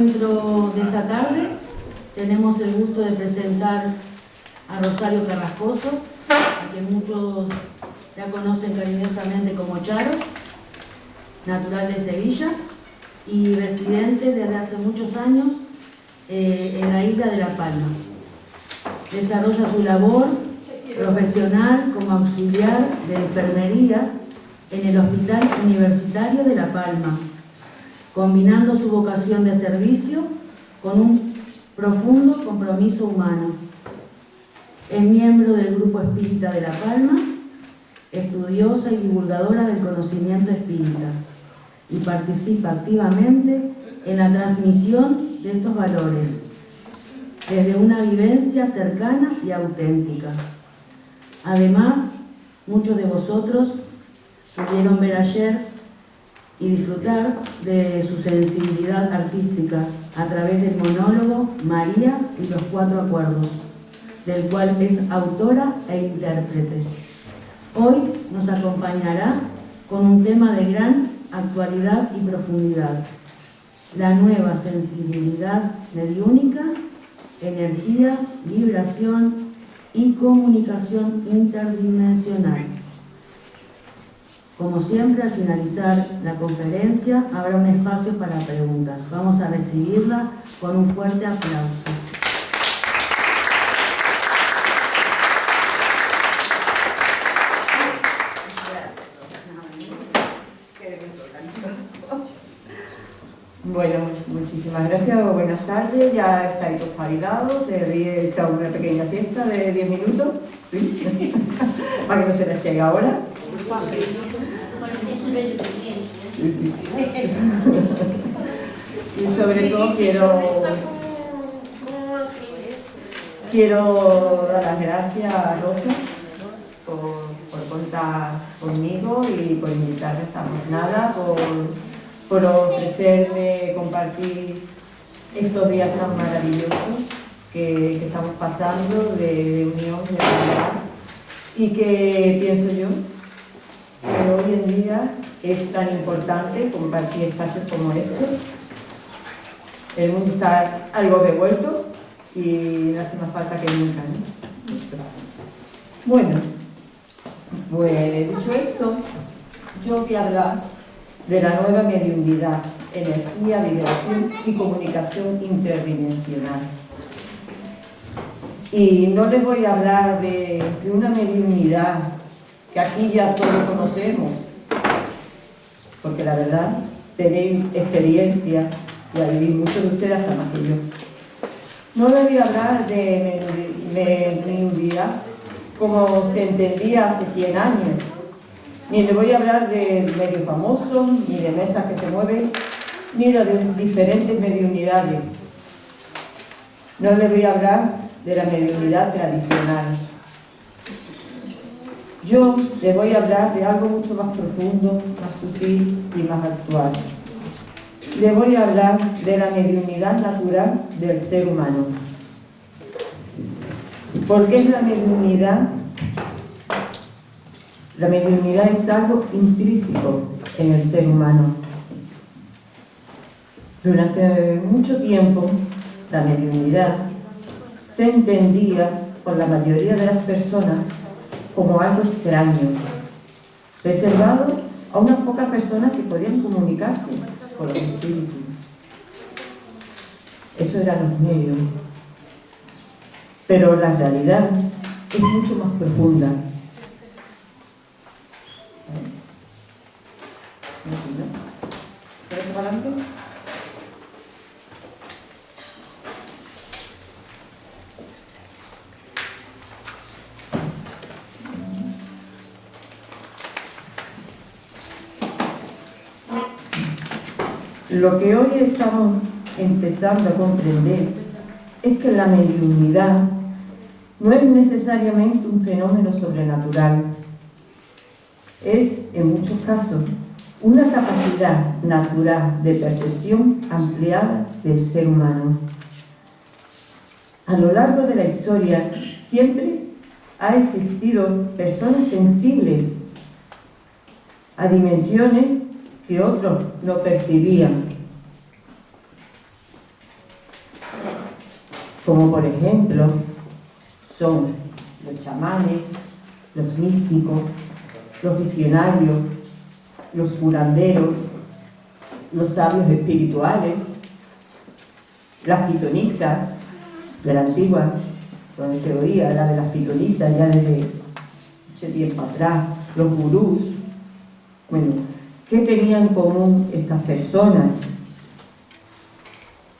Dentro de esta tarde tenemos el gusto de presentar a Rosario Carrascoso, a quien muchos ya conocen cariñosamente como Charo, natural de Sevilla y residente desde hace muchos años en la isla de La Palma. Desarrolla su labor profesional como auxiliar de enfermería en el Hospital Universitario de La Palma, combinando su vocación de servicio con un profundo compromiso humano. Es miembro del Grupo Espírita de La Palma, estudiosa y divulgadora del conocimiento espírita, y participa activamente en la transmisión de estos valores, desde una vivencia cercana y auténtica. Además, muchos de vosotros pudieron ver ayer y disfrutar de su sensibilidad artística a través del monólogo María y los Cuatro Acuerdos, del cual es autora e intérprete. Hoy nos acompañará con un tema de gran actualidad y profundidad: la nueva sensibilidad mediúnica, energía, vibración y comunicación interdimensional. Como siempre, al finalizar la conferencia habrá un espacio para preguntas. Vamos a recibirla con un fuerte aplauso. Bueno, muchísimas gracias, buenas tardes. Ya estáis todos validados, se había echado una pequeña siesta de 10 minutos, ¿sí? Para que no se les llegue ahora. Sí, sí. Y sobre todo quiero dar las gracias a Rosa por contar conmigo y por invitarme a esta jornada, por ofrecerme compartir estos días tan maravillosos que estamos pasando de unión, de unidad, y que pienso yo que hoy en día es tan importante compartir espacios como estos. El mundo está algo revuelto y no hace más falta que nunca, ¿no? Bueno, pues dicho esto, yo voy a hablar de la nueva mediunidad, energía, vibración y comunicación interdimensional. Y no les voy a hablar de una mediunidad que aquí ya todos conocemos, porque la verdad tenéis experiencia y la vivís muchos de ustedes hasta más que yo. No les voy a hablar de mediunidad como se entendía hace 100 años, ni les voy a hablar de medios famosos, ni de mesas que se mueven, ni de diferentes mediunidades. No les voy a hablar de la mediunidad tradicional. Yo les voy a hablar de algo mucho más profundo, más sutil y más actual. Les voy a hablar de la mediunidad natural del ser humano. ¿Por qué es la mediunidad? La mediunidad es algo intrínseco en el ser humano. Durante mucho tiempo, la mediunidad se entendía por la mayoría de las personas como algo extraño, reservado a unas pocas personas que podían comunicarse con los espíritus. Eso eran los medios. Pero la realidad es mucho más profunda. ¿Quieres para adelante? Lo que hoy estamos empezando a comprender es que la mediunidad no es necesariamente un fenómeno sobrenatural. Es, en muchos casos, una capacidad natural de percepción ampliada del ser humano. A lo largo de la historia siempre ha existido personas sensibles a dimensiones que otros no percibían. como por ejemplo son los chamanes, los místicos, los visionarios, los curanderos, los sabios espirituales, las pitonisas de la antigua, donde se oía la de las pitonisas ya desde mucho tiempo atrás, los gurús. Bueno, ¿qué tenían en común estas personas?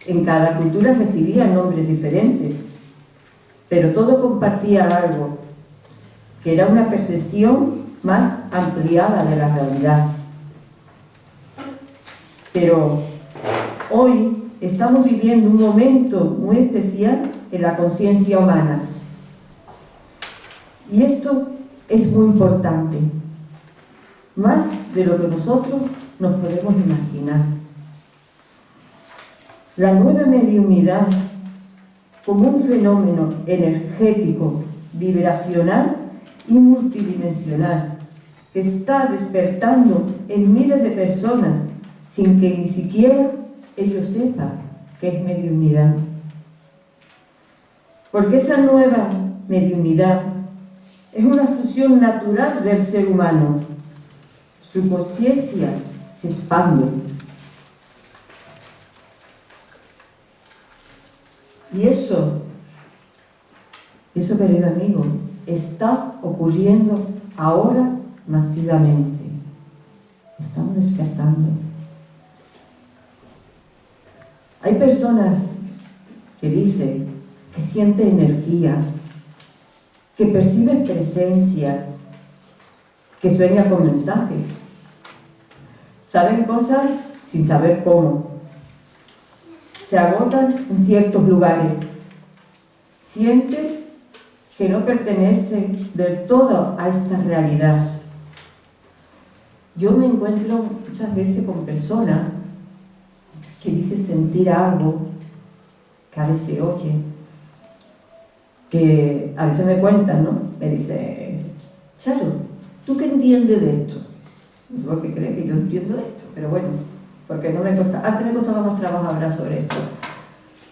En cada cultura recibían nombres diferentes, pero todo compartía algo, que era una percepción más ampliada de la realidad. Pero hoy estamos viviendo un momento muy especial en la conciencia humana. Y esto es muy importante, más de lo que nosotros nos podemos imaginar. La nueva mediunidad, como un fenómeno energético, vibracional y multidimensional, que está despertando en miles de personas sin que ni siquiera ellos sepan qué es mediunidad. Porque esa nueva mediunidad es una fusión natural del ser humano. Su conciencia se expande. Y eso, querido amigo, está ocurriendo ahora masivamente. Estamos despertando. Hay personas que dicen que sienten energías, que perciben presencia, que sueñan con mensajes. Saben cosas sin saber cómo. Se agotan en ciertos lugares. Sienten que no pertenecen del todo a esta realidad. Yo me encuentro muchas veces con personas que dicen sentir algo, que a veces oyen, que a veces me cuentan, ¿no? Me dice, Charo, ¿tú qué entiendes de esto? No sé por qué cree que yo entiendo de esto, pero bueno, porque no me costaba, antes me costaba más trabajo hablar sobre esto,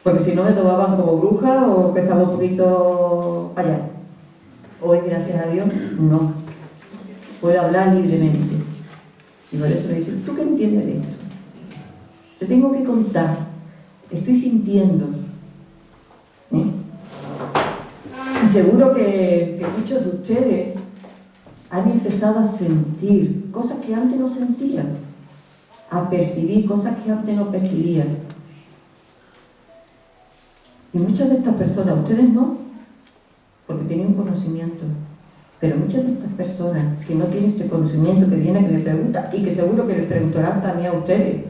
porque si no me tomaban como bruja o que estaba un poquito allá. Hoy, gracias a Dios, no. Puedo hablar libremente. Y por eso me dicen, ¿tú qué entiendes de esto? Te tengo que contar, estoy sintiendo. Y seguro que muchos de ustedes han empezado a sentir cosas que antes no sentían, a percibir cosas que antes no percibían. Y muchas de estas personas, ustedes no, porque tienen conocimiento, pero muchas de estas personas que no tienen este conocimiento, que vienen que me preguntan, y que seguro que les preguntarán también a ustedes,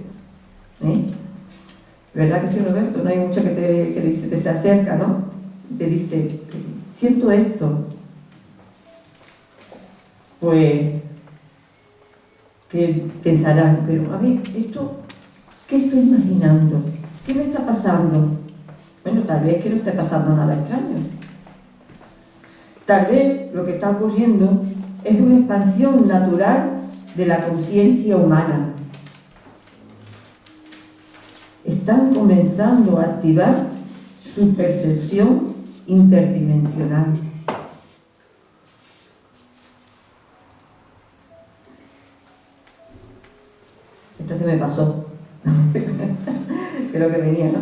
¿verdad que sí, Roberto? No hay mucho que te se acerca, ¿no? Te dice, siento esto. Pues, que pensarán, pero a ver, esto, ¿qué estoy imaginando? ¿Qué me está pasando? Bueno, tal vez que no esté pasando nada extraño. Tal vez lo que está ocurriendo es una expansión natural de la conciencia humana. Están comenzando a activar su percepción interdimensional. Esta se me pasó. Creo que venía, ¿no?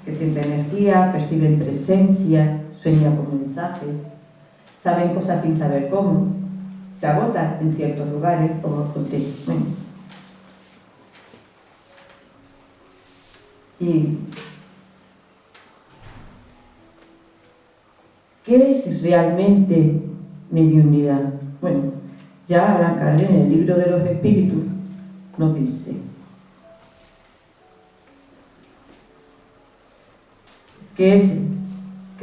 Que sienten energía, perciben presencia, sueñan con mensajes, saben cosas sin saber cómo, se agotan en ciertos lugares, como os conté. Bueno. ¿Y qué es realmente mediunidad? Bueno, ya Allan Kardec en el libro de los espíritus nos dice que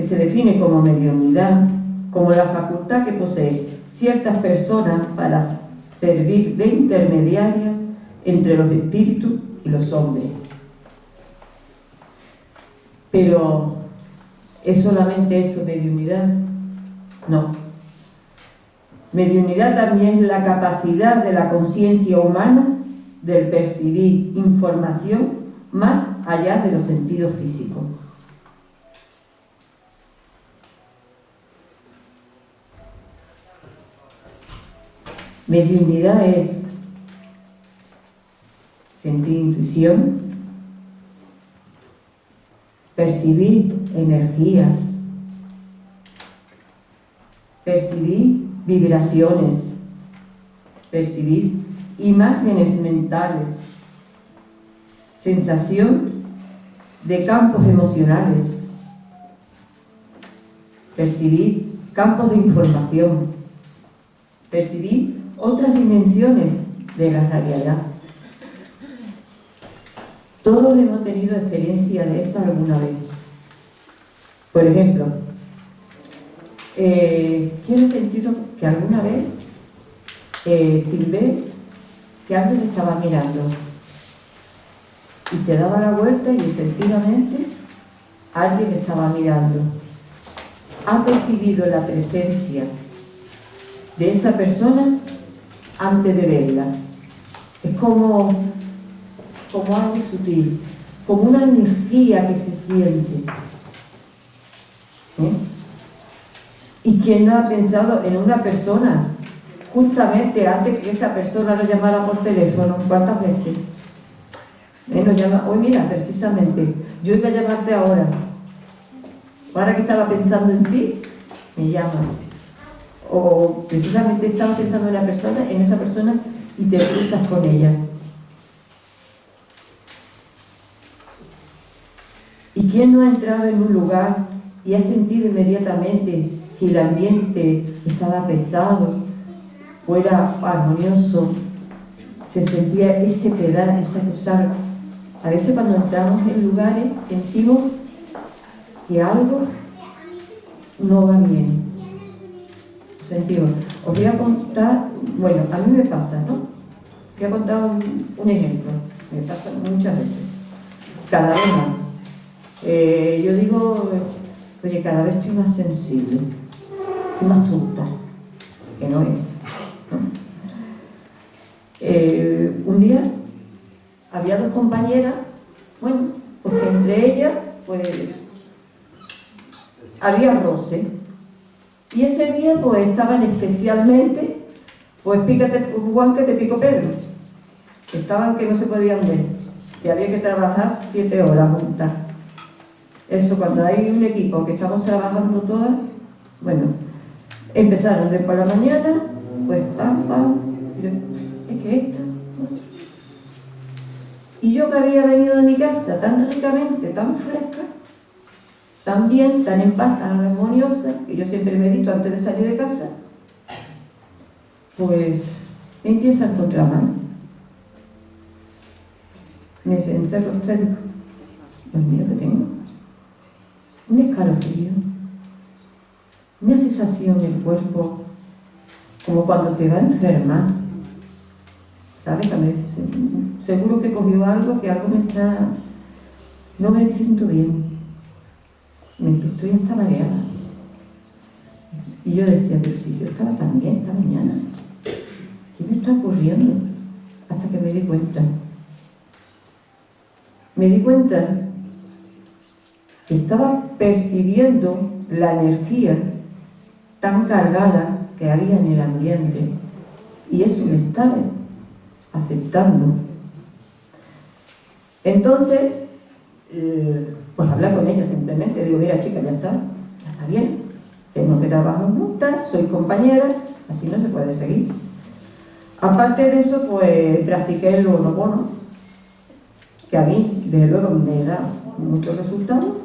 se define como mediunidad como la facultad que posee ciertas personas para servir de intermediarias entre los espíritus y los hombres. Pero, ¿es solamente esto mediunidad? No. Mediunidad también es la capacidad de la conciencia humana de percibir información más allá de los sentidos físicos. Mediunidad es sentir intuición, percibir energías, percibir vibraciones, percibir imágenes mentales, sensación de campos emocionales, percibir campos de información, percibir otras dimensiones de la realidad. Todos hemos tenido experiencia de esto alguna vez. Por ejemplo, ¿quién ha sentido que alguna vez silbé que alguien estaba mirando? Y se daba la vuelta y efectivamente alguien estaba mirando. Ha percibido la presencia de esa persona antes de verla. Es como algo sutil, como una energía que se siente. ¿Y quién no ha pensado en una persona justamente antes que esa persona lo llamara por teléfono? ¿Cuántas veces? Nos llama, hoy mira, precisamente, yo iba a llamarte ahora que estaba pensando en ti, me llamas. O precisamente estaba pensando en esa persona y te cruzas con ella. ¿Y quién no ha entrado en un lugar y ha sentido inmediatamente si el ambiente estaba pesado o era armonioso? Se sentía ese pesar. A veces cuando entramos en lugares sentimos que algo no va bien. Sentimos. Os voy a contar, bueno, a mí me pasa, ¿no? Voy a contar un ejemplo. Me pasa muchas veces. Cada vez más. Yo digo, oye, cada vez estoy más sensible, estoy más tonta, que no es. Un día había dos compañeras, bueno, pues que entre ellas, pues, había roce. Y ese día, pues, estaban especialmente, pues, pícate Juan que te pico Pedro. Estaban que no se podían ver, que había que trabajar 7 horas juntas. Eso, cuando hay un equipo que estamos trabajando todas, bueno, empezaron de por la mañana, pues pam, es que esta. Y yo que había venido de mi casa tan ricamente, tan fresca, tan bien, tan en paz, tan armoniosa, que yo siempre medito antes de salir de casa, pues me empieza a encontrar mal. Me encerro usted, digo, Dios mío, que tengo un escalofrío, una sensación en el cuerpo, como cuando te va a enfermar. ¿Sabes? Seguro que cogió algo, que algo no me siento bien. Estoy hasta mareada. Y yo decía, pero si yo estaba tan bien esta mañana, ¿qué me está ocurriendo? Hasta que me di cuenta. Me di cuenta que estaba percibiendo la energía tan cargada que había en el ambiente, y eso me estaba afectando. Entonces, pues hablé con ella simplemente, digo, mira chica, ya está bien, tenemos que trabajar juntas, soy compañera, así no se puede seguir. Aparte de eso, pues practiqué el Ho'oponopono, que a mí, desde luego, me da muchos resultados.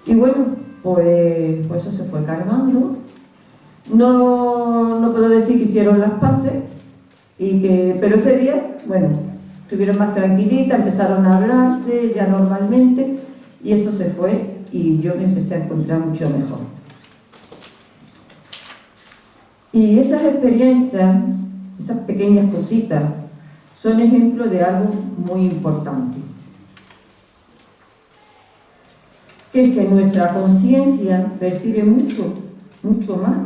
Y bueno, pues eso se fue calmando. No puedo decir que hicieron las paces, pero ese día, bueno, estuvieron más tranquilitas, empezaron a hablarse ya normalmente, y eso se fue y yo me empecé a encontrar mucho mejor. Y esas experiencias, esas pequeñas cositas, son ejemplos de algo muy importante, que es que nuestra conciencia percibe mucho más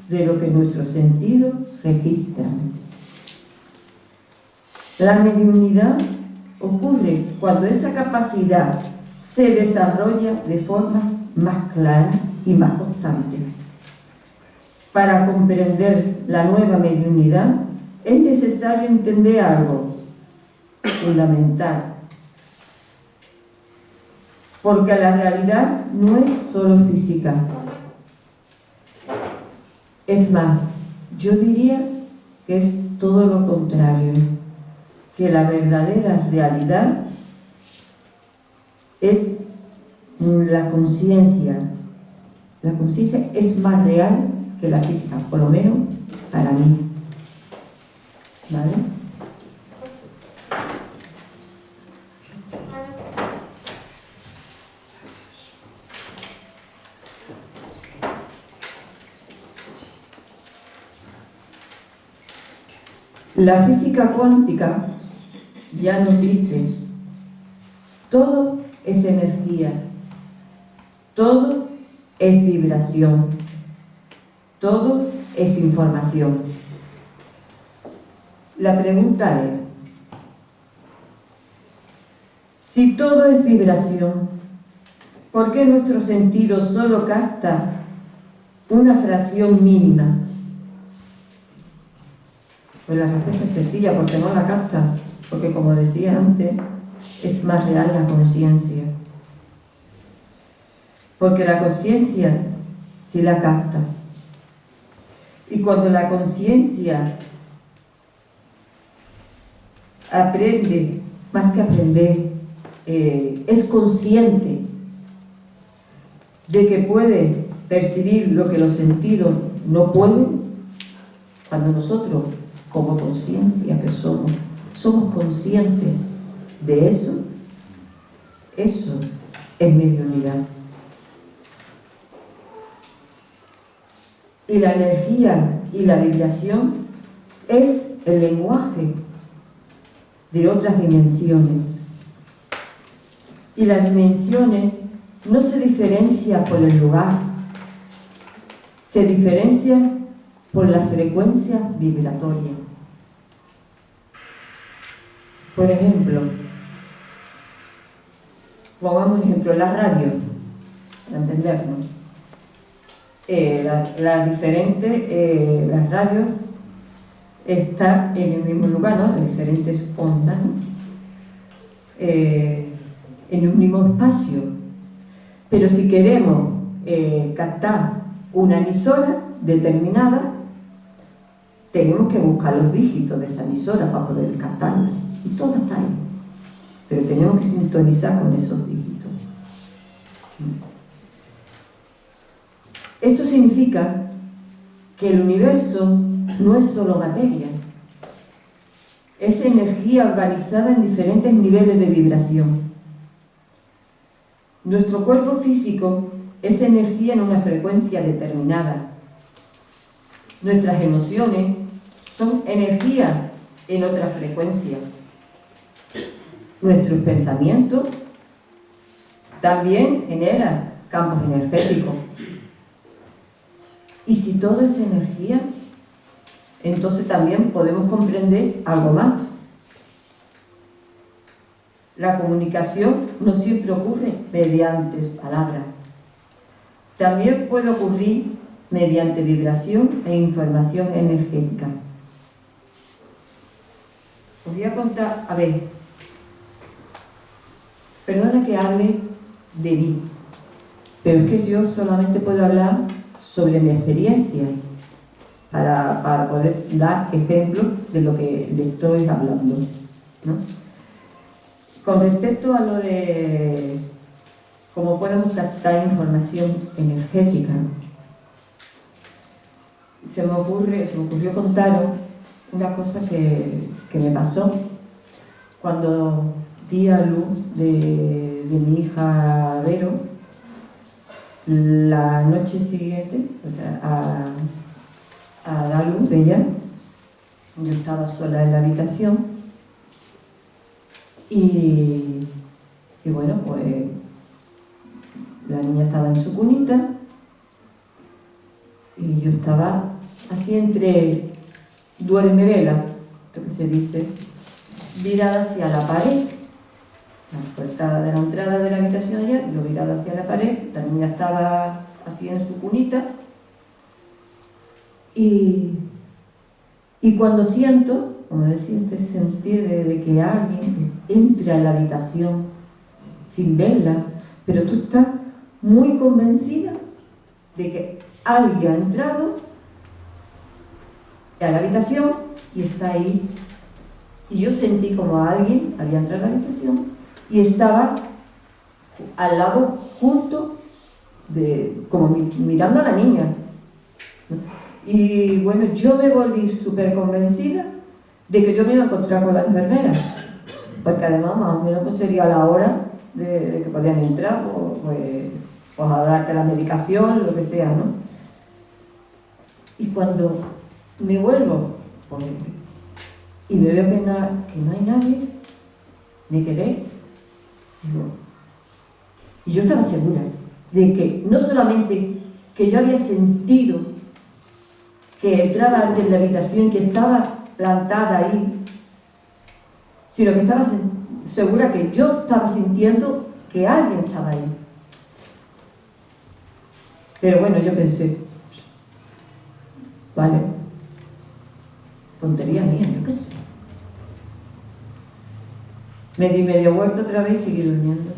de lo que nuestros sentidos registran. La mediunidad ocurre cuando esa capacidad se desarrolla de forma más clara y más constante. para comprender la nueva mediunidad, es necesario entender algo fundamental. Porque la realidad no es solo física. Es más, yo diría que es todo lo contrario, que la verdadera realidad es la conciencia. La conciencia es más real que la física, por lo menos para mí. ¿Vale? La física cuántica ya nos dice, todo es energía, todo es vibración, todo es información. La pregunta es, si todo es vibración, ¿por qué nuestro sentido solo capta una fracción mínima? Pues la respuesta es sencilla, porque no la capta, porque como decía antes, es más real la conciencia. Porque la conciencia sí la capta. Y cuando la conciencia aprende, más que aprender, es consciente de que puede percibir lo que los sentidos no pueden, cuando nosotros, como conciencia que somos conscientes de eso, eso es mediunidad. Y la energía y la vibración es el lenguaje de otras dimensiones. Y las dimensiones no se diferencian por el lugar, se diferencian por la frecuencia vibratoria. Por ejemplo, pongamos un ejemplo, la radio, para entendernos. Las radios están en el mismo lugar, ¿no? Diferentes ondas, ¿no? En un mismo espacio. Pero si queremos captar una emisora determinada, tenemos que buscar los dígitos de esa emisora para poder captarla. Y todo está ahí. Pero tenemos que sintonizar con esos dígitos. Esto significa que el universo no es solo materia. Es energía organizada en diferentes niveles de vibración. Nuestro cuerpo físico es energía en una frecuencia determinada. Nuestras emociones son energía en otra frecuencia. Nuestros pensamientos también generan campos energéticos. Y si todo es energía, entonces también podemos comprender algo más. La comunicación no siempre ocurre mediante palabras. También puede ocurrir mediante vibración e información energética. Os voy a contar, perdona que hable de mí, pero es que yo solamente puedo hablar sobre mi experiencia para poder dar ejemplos de lo que le estoy hablando, ¿no? Con respecto a lo de cómo podemos captar información energética, se me ocurrió contaros una cosa que me pasó cuando di a luz de mi hija Vero. La noche siguiente, o sea, a la luz de ella, yo estaba sola en la habitación y bueno, pues la niña estaba en su cunita y yo estaba así entre duerme vela, lo que se dice, virada hacia la pared. La puerta de la entrada de la habitación allá, yo mirada hacia la pared, la niña estaba así en su cunita Y cuando siento, como decía, este sentir de que alguien entra a la habitación sin verla, pero tú estás muy convencida de que alguien ha entrado a la habitación y está ahí. Y yo sentí como alguien había entrado a la habitación y estaba al lado, junto, como mirando a la niña. Y bueno, yo me volví súper convencida de que yo me iba a encontrar con la enfermera, porque además más o menos pues sería la hora de que podían entrar, pues a darte la medicación, lo que sea, ¿no? Y cuando me vuelvo y me veo que no hay nadie, me quedé, y yo estaba segura de que no solamente que yo había sentido que entraba alguien en la habitación, que estaba plantada ahí, sino que estaba segura que yo estaba sintiendo que alguien estaba ahí. Pero bueno, yo pensé, vale, tontería mía, yo qué sé. Me di medio vuelta otra vez y seguí durmiendo.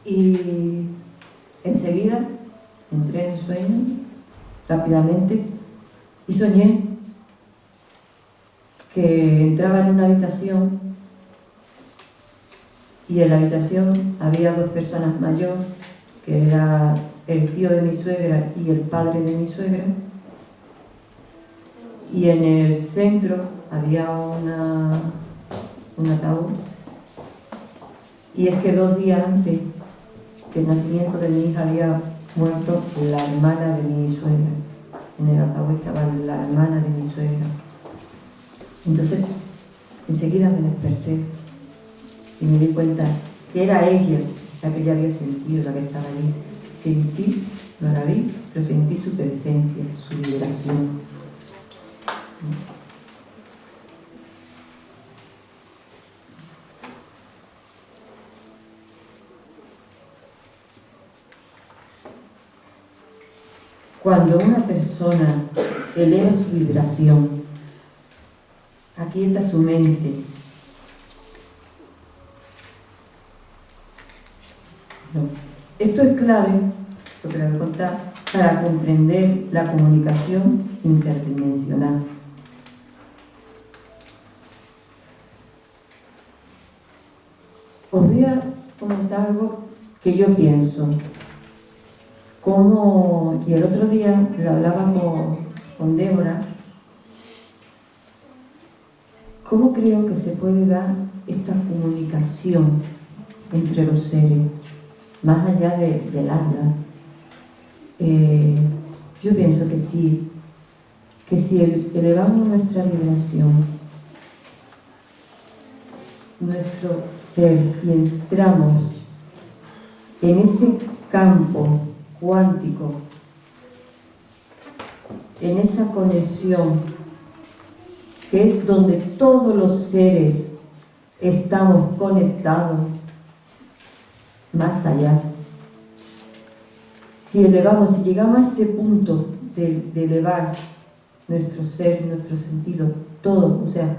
Y enseguida entré en sueño, rápidamente, y soñé que entraba en una habitación y en la habitación había dos personas mayores, que era el tío de mi suegra y el padre de mi suegra, y en el centro había un ataúd. Y es que 2 días antes del nacimiento de mi hija había muerto la hermana de mi suegra. En el ataúd estaba la hermana de mi suegra. Entonces, enseguida me desperté y me di cuenta que era ella la que ya había sentido, la que estaba ahí. Sentí, no la vi, pero sentí su presencia, su liberación. Cuando una persona eleva su vibración, aquieta su mente, esto es clave, lo que les voy a contar, para comprender la comunicación interdimensional. Os voy a comentar algo que yo pienso. Y el otro día lo hablaba con Débora, ¿cómo creo que se puede dar esta comunicación entre los seres, más allá del habla? Yo pienso que si elevamos nuestra vibración, nuestro ser, y entramos en ese campo cuántico, en esa conexión que es donde todos los seres estamos conectados, más allá. Si elevamos, si llegamos a ese punto de elevar nuestro ser, nuestro sentido, todo, o sea,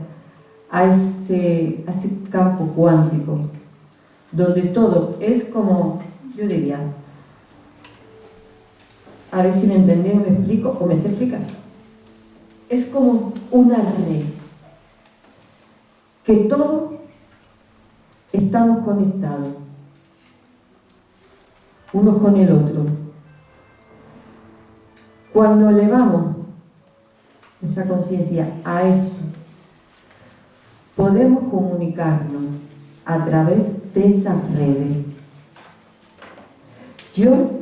a ese campo cuántico, donde todo es como, yo diría, a ver si me entendéis o me explico, o me sé explicar. Es como una red, que todos estamos conectados, unos con el otro. Cuando elevamos nuestra conciencia a eso, podemos comunicarnos a través de esas redes. Yo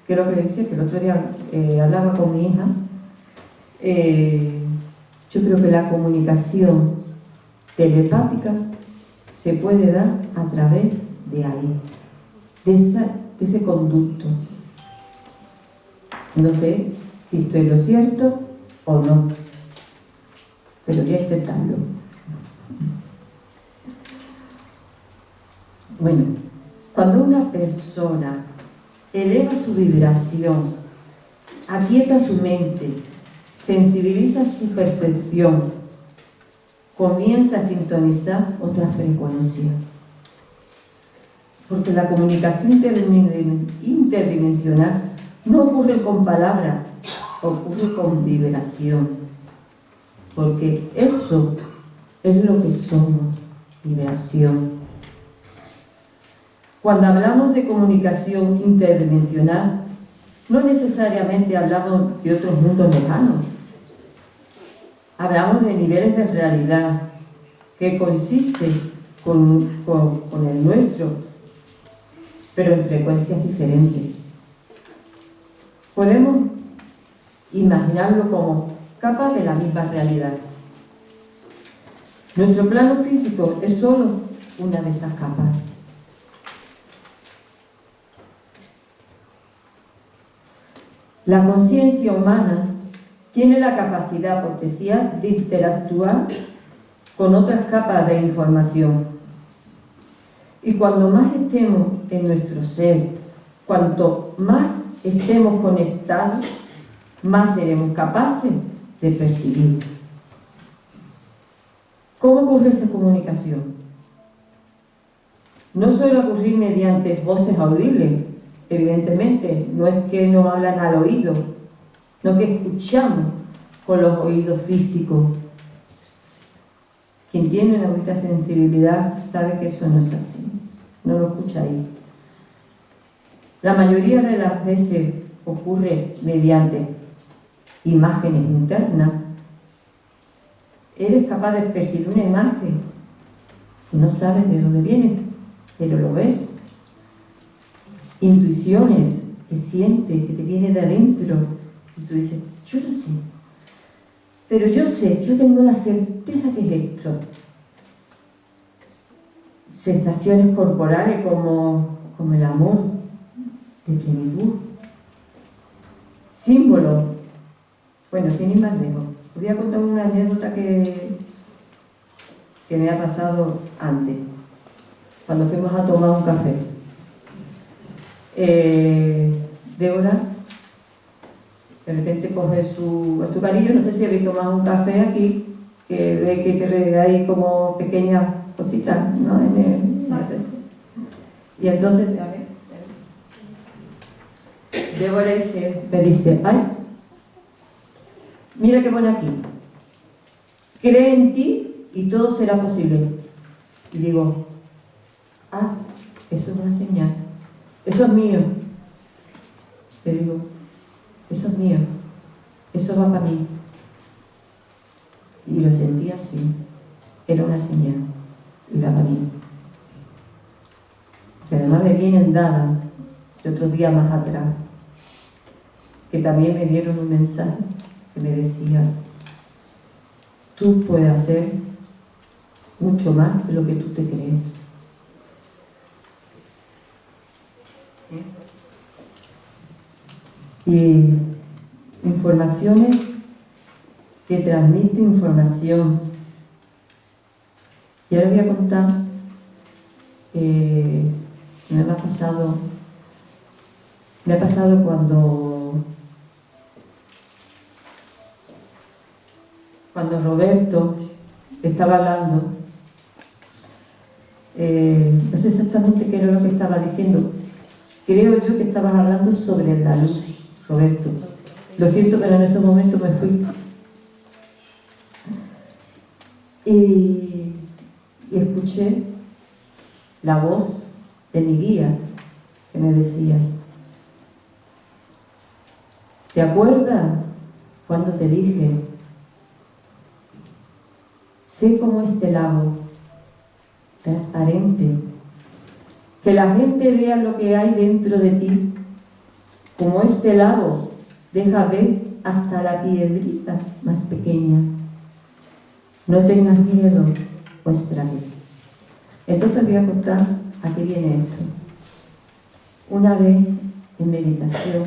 creo que le decía que el otro día hablaba con mi hija. Yo creo que la comunicación telepática se puede dar a través de ahí, de ese conducto. No sé si estoy en lo cierto o no, pero voy a intentarlo. Bueno, cuando una persona eleva su vibración aquieta su mente, sensibiliza su percepción, comienza a sintonizar otra frecuencia. Porque la comunicación interdimensional no ocurre con palabras, ocurre con vibración. Porque eso es lo que somos, vibración. Cuando hablamos de comunicación interdimensional, no necesariamente hablamos de otros mundos lejanos. Hablamos de niveles de realidad que coexisten con el nuestro, pero en frecuencias diferentes. Podemos imaginarlo como capas de la misma realidad. Nuestro plano físico es solo una de esas capas. La conciencia humana tiene la capacidad potencial de interactuar con otras capas de información. Y cuando más estemos en nuestro ser, cuanto más estemos conectados, más seremos capaces de percibir. ¿Cómo ocurre esa comunicación? No suele ocurrir mediante voces audibles, evidentemente, no es que nos hablan al oído, no que escuchamos con los oídos físicos. Quien tiene una bonita sensibilidad sabe que eso no es así, no lo escucha ahí. La mayoría de las veces ocurre mediante imágenes internas. Eres capaz de percibir una imagen y no sabes de dónde viene, pero lo ves. Intuiciones que sientes, que te viene de adentro, y tú dices, yo no sé, pero yo sé, yo tengo la certeza que es esto. Sensaciones corporales como el amor, de plenitud. Símbolos. Bueno, sin ir más lejos, os voy a contar una anécdota que me ha pasado antes, cuando fuimos a tomar un café. Débora de repente coge su azucarillo, no sé si habéis tomado un café aquí, que ve que hay como pequeñas cositas, ¿no? Y entonces, a ver, Débora me dice, ay, mira qué pone aquí, cree en ti y todo será posible. Y digo, ah, eso es una señal, eso es mío. Le digo, eso es mío, eso va para mí. Y lo sentí así, era una señal, iba para mí. Que además me vienen dadas de otros días más atrás, que también me dieron un mensaje que me decía, tú puedes hacer mucho más de lo que tú te crees. Y informaciones que transmiten información. Y ahora voy a contar que me ha pasado cuando Roberto estaba hablando, no sé exactamente qué era lo que estaba diciendo. Creo yo que estabas hablando sobre la luz, Roberto. Lo siento, pero en ese momento me fui. Y escuché la voz de mi guía que me decía, ¿te acuerdas cuando te dije, sé como este lago, transparente, que la gente vea lo que hay dentro de ti, como este lago deja ver hasta la piedrita más pequeña? No tengas miedo, muéstrame. Entonces voy a contar a qué viene esto. Una vez en meditación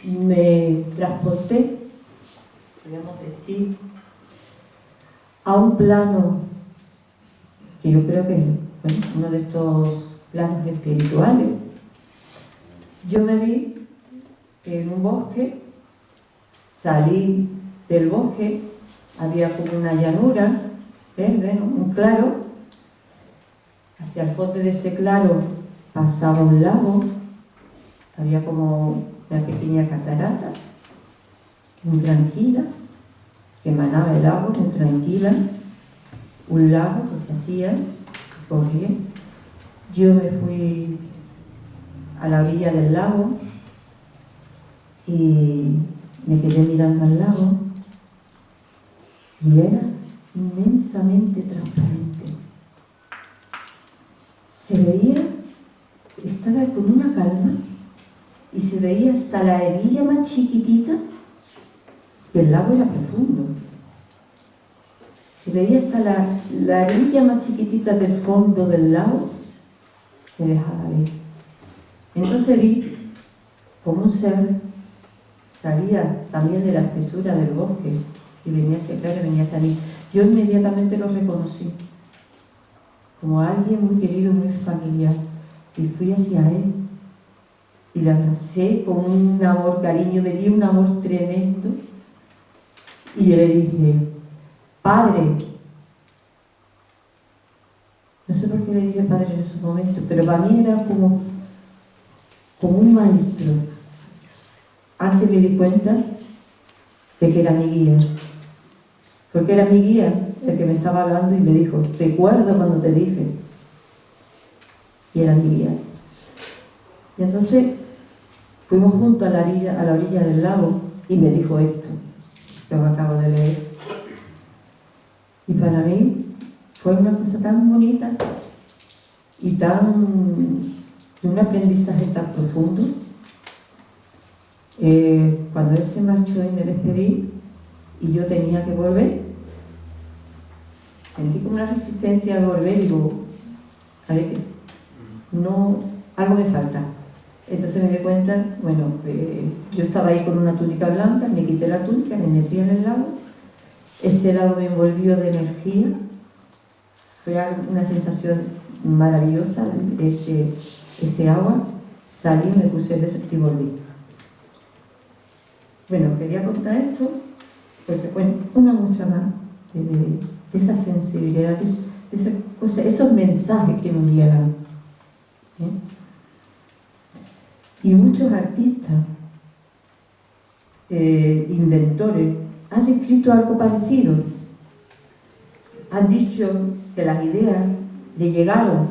me transporté, podríamos decir, a un plano que yo creo que es uno de estos planos espirituales. Yo me vi en un bosque, salí del bosque, había como una llanura verde, ¿no? Un claro, hacia el fondo de ese claro pasaba un lago, había como una pequeña catarata, muy tranquila, que emanaba el agua, muy tranquila, un lago que se hacía, que corría. Yo me fui a la orilla del lago y me quedé mirando al lago y era inmensamente transparente. Se veía, estaba con una calma y se veía hasta la hebilla más chiquitita, y el lago era profundo. Se veía hasta la hebilla más chiquitita del fondo del lago, se dejaba ver. Entonces vi como un ser salía también de la espesura del bosque y venía hacia acá y venía hacia mí. Yo inmediatamente lo reconocí como alguien muy querido, muy familiar, y fui hacia él y le abracé con un amor, cariño, me dio un amor tremendo y yo le dije: Padre. No sé por qué le dije padre en esos momentos, pero para mí era como un maestro. Antes me di cuenta de que era mi guía, porque era mi guía el que me estaba hablando y me dijo: recuerdo cuando te dije, y era mi guía. Y entonces fuimos juntos a la orilla del lago y me dijo esto que os acabo de leer. Y para mí fue una cosa tan bonita y un aprendizaje tan profundo. Cuando él se marchó y me despedí y yo tenía que volver, sentí como una resistencia a volver y digo: no, algo me falta. Entonces me di cuenta, bueno, yo estaba ahí con una túnica blanca, me quité la túnica, me metí en el lago, ese lago me envolvió de energía, fue una sensación maravillosa, ese agua, salí, me puse el beso y volví. Bueno, quería contar esto porque, bueno, una muestra más de esa sensibilidad, de esa cosa, esos mensajes que nos llegan. Y muchos artistas, inventores, han escrito algo parecido. Han dicho que las ideas le llegaron,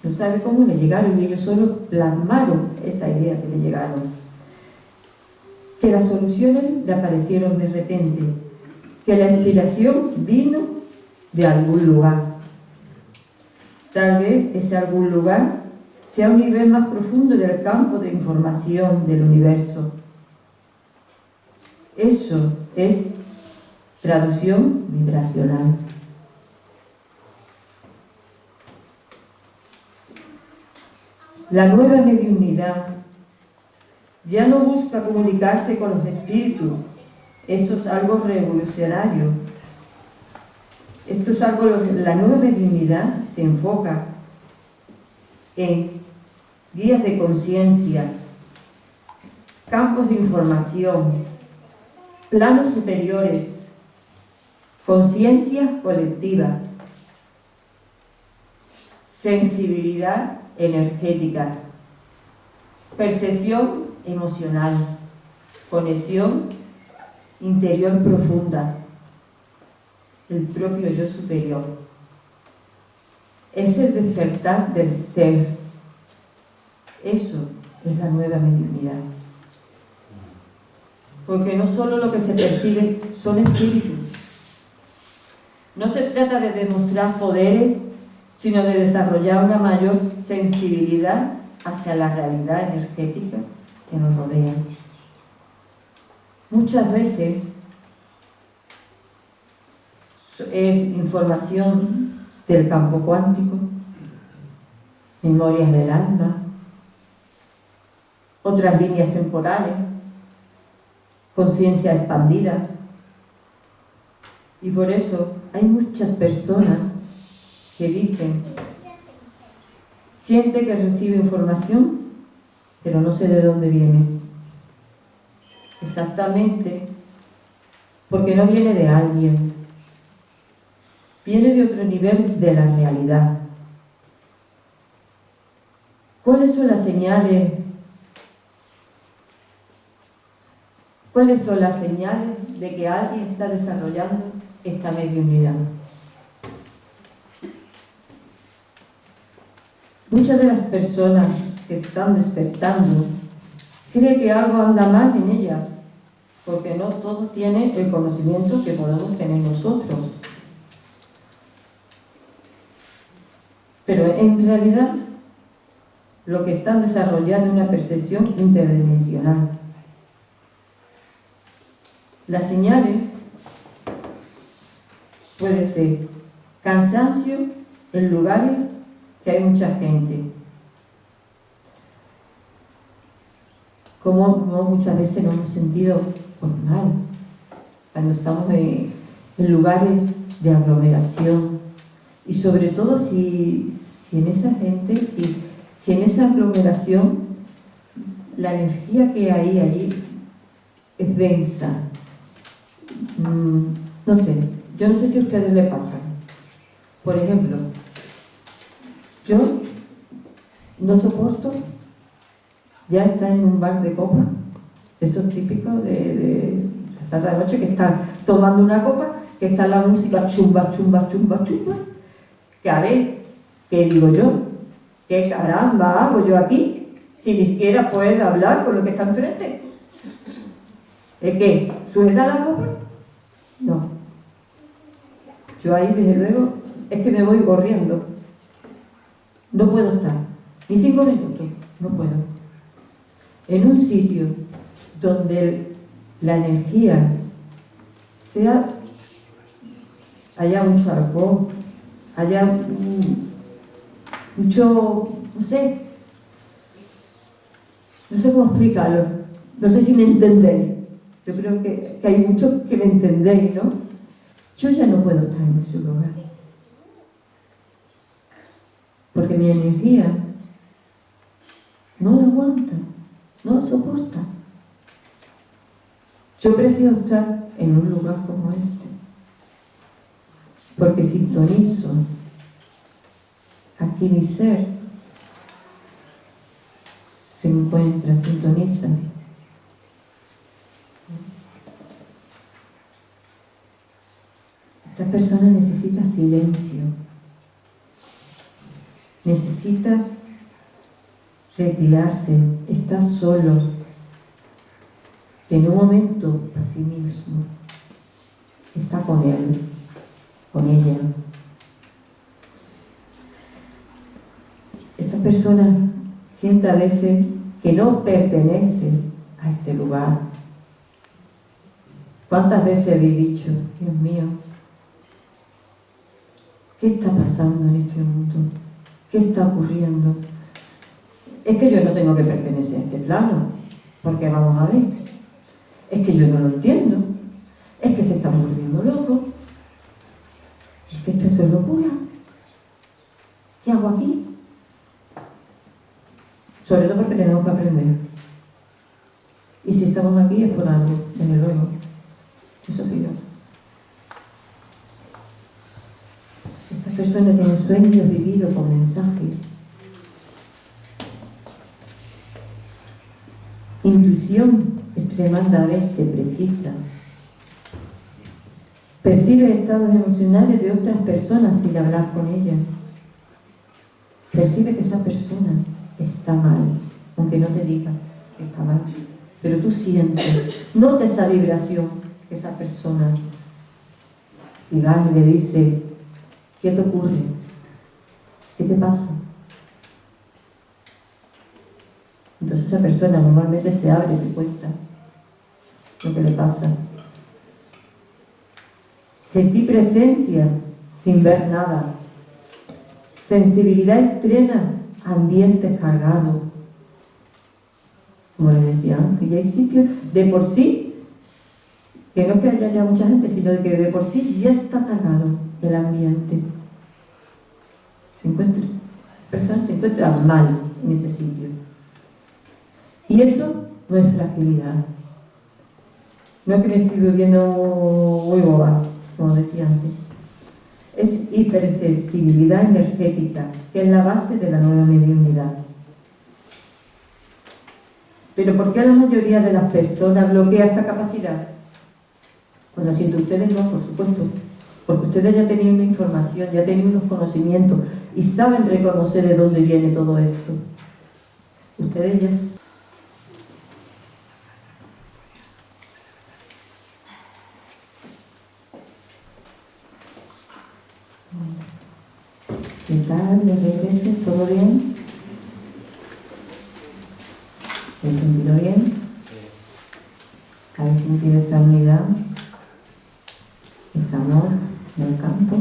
no sabe cómo le llegaron, y ellos solo plasmaron esa idea que le llegaron. Que las soluciones le aparecieron de repente, que la inspiración vino de algún lugar. Tal vez ese algún lugar sea un nivel más profundo del campo de información del universo. Eso es traducción vibracional. La nueva mediunidad ya no busca comunicarse con los espíritus. Eso es algo revolucionario. Esto es algo, la nueva mediunidad se enfoca en guías de conciencia, campos de información, planos superiores, conciencia colectiva, sensibilidad energética, percepción emocional, conexión interior profunda, el propio yo superior. Es el despertar del ser. Eso es la nueva mediunidad. Porque no solo lo que se percibe son espíritus. No se trata de demostrar poderes, sino de desarrollar una mayor sensibilidad hacia la realidad energética que nos rodea. Muchas veces es información del campo cuántico, memorias del alma, otras líneas temporales, conciencia expandida. Y por eso hay muchas personas que dicen, siente que recibe información pero no sé de dónde viene. Exactamente, porque no viene de alguien, viene de otro nivel de la realidad. ¿Cuáles son las señales? ¿Cuáles son las señales de que alguien está desarrollando esta mediunidad? Muchas de las personas que están despertando creen que algo anda mal en ellas, porque no todos tienen el conocimiento que podemos tener nosotros. Pero en realidad lo que están desarrollando es una percepción interdimensional. Las señales puede ser cansancio en lugares que hay mucha gente. Como muchas veces nos hemos sentido mal cuando estamos en lugares de aglomeración, y sobre todo si en esa gente, si en esa aglomeración la energía que hay allí es densa. No sé, yo no sé si a ustedes les pasa. Por ejemplo, yo no soporto ya estar en un bar de copa, esto es típico de la tarde de noche, que están tomando una copa, que está la música chumba, chumba, chumba, chumba, que a ver, ¿qué digo yo? ¿Qué caramba hago yo aquí? Si ni siquiera puedo hablar con lo que está enfrente. ¿Es que suelta la copa? No. Yo ahí, desde luego, es que me voy corriendo. No puedo estar, ni 5 minutos, no puedo. En un sitio donde la energía haya mucho alcohol, haya mucho, no sé cómo explicarlo, no sé si me entendéis. Yo creo que hay muchos que me entendéis, ¿no? Yo ya no puedo estar en ese lugar, porque mi energía no la aguanta, no la soporta. Yo prefiero estar en un lugar como este, porque sintonizo. Aquí mi ser se encuentra, sintoniza. Esta persona necesita silencio, necesita retirarse, está solo, en un momento a sí mismo, está con él, con ella. Esta persona siente a veces que no pertenece a este lugar. ¿Cuántas veces habéis dicho, Dios mío, qué está pasando en este mundo? ¿Qué está ocurriendo? Es que yo no tengo que pertenecer a este plano, porque vamos a ver, es que yo no lo entiendo, es que se están volviendo locos, es que esto es locura. ¿Qué hago aquí? Sobre todo porque tenemos que aprender. Y si estamos aquí es por algo, desde luego. Eso que yo. Estas personas tienen sueños vividos con mensajes. Intuición extremadamente precisa. Percibe estados emocionales de otras personas sin hablar con ellas. Percibe que esa persona está mal, aunque no te diga que está mal. Pero tú sientes, nota esa vibración que esa persona, y va y le dice, ¿qué te ocurre? ¿Qué te pasa? Entonces esa persona normalmente se abre y te cuenta lo que le pasa. Sentí presencia sin ver nada. Sensibilidad extrema, ambiente cargado. Como les decía antes, y hay sitios de por sí, que no es que haya ya mucha gente, sino de que de por sí ya está cargado el ambiente. Personas se encuentran mal en ese sitio. Y eso no es fragilidad. No es que me estoy volviendo muy boba, como decía antes. Es hipersensibilidad energética, que es la base de la nueva mediunidad. ¿Pero por qué la mayoría de las personas bloquea esta capacidad? Bueno, siento ustedes no, por supuesto. Porque ustedes ya tenían una información, ya tenían unos conocimientos y saben reconocer de dónde viene todo esto. Ustedes ya... ¿Qué tal? ¿De regreso? ¿Todo bien? ¿Habéis sentido bien? ¿Habéis sentido esa unidad? Ese amor del campo.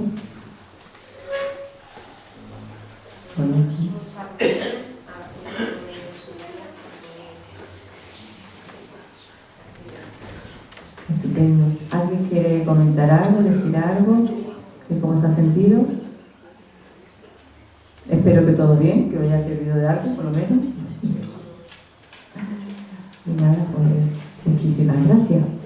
Bueno, estupendo. ¿Alguien quiere comentar algo, decir algo? ¿Cómo se ha sentido? Espero que todo bien, que os haya servido de algo, por lo menos. Y nada, pues muchísimas gracias.